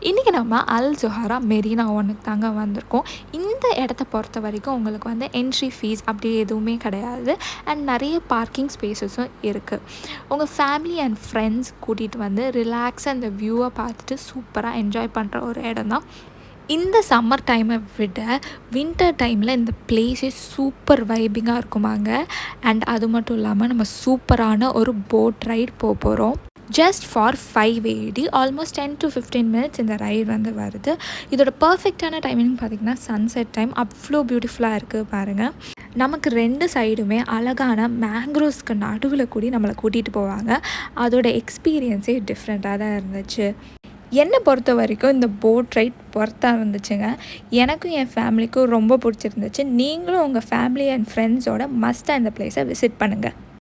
இன்றைக்கி நம்ம அல் ஜொஹரா மெரினா ஒன்றுக்கு தாங்க வந்திருக்கோம். இந்த இடத்த பொறுத்த வரைக்கும் உங்களுக்கு வந்து என்ட்ரி ஃபீஸ் அப்படி எதுவுமே கிடையாது. அண்ட் நிறைய பார்க்கிங் ஸ்பேஸஸும் இருக்குது. உங்கள் ஃபேமிலி அண்ட் ஃப்ரெண்ட்ஸ் கூட்டிகிட்டு வந்து ரிலாக்ஸாக அந்த வியூவை பார்த்துட்டு சூப்பராக என்ஜாய் பண்ணுற ஒரு இடம் தான். இந்த சம்மர் டைமை விட வின்டர் டைமில் இந்த பிளேஸே சூப்பர் வைபிங்காக இருக்குமாங்க. அண்ட் அது மட்டும் இல்லாமல் நம்ம சூப்பரான ஒரு போட் ரைட் போகிறோம். Just for 5 AED almost 10 to 15 minutes இந்த ரைடு வந்து வருது. இதோட பர்ஃபெக்டான டைமிங் பார்த்திங்கன்னா சன்செட் டைம். அவ்வளோ பியூட்டிஃபுல்லாக இருக்குது பாருங்கள். நமக்கு 2 சைடுமே அழகான மேங்க்ரோவ்ஸ்க்கு நடுவில் கூடி நம்மளை கூட்டிகிட்டு போவாங்க. அதோட எக்ஸ்பீரியன்ஸே டிஃப்ரெண்ட்டாக தான் இருந்துச்சு. என்னை பொறுத்த வரைக்கும் இந்த போட் ரைட் பொறுத்தா இருந்துச்சுங்க. எனக்கும் என் ஃபேமிலிக்கும் ரொம்ப பிடிச்சிருந்துச்சு. நீங்களும் உங்கள் ஃபேமிலி அண்ட் ஃப்ரெண்ட்ஸோட மஸ்ட்டாக இந்த பிளேஸை விசிட் பண்ணுங்கள்.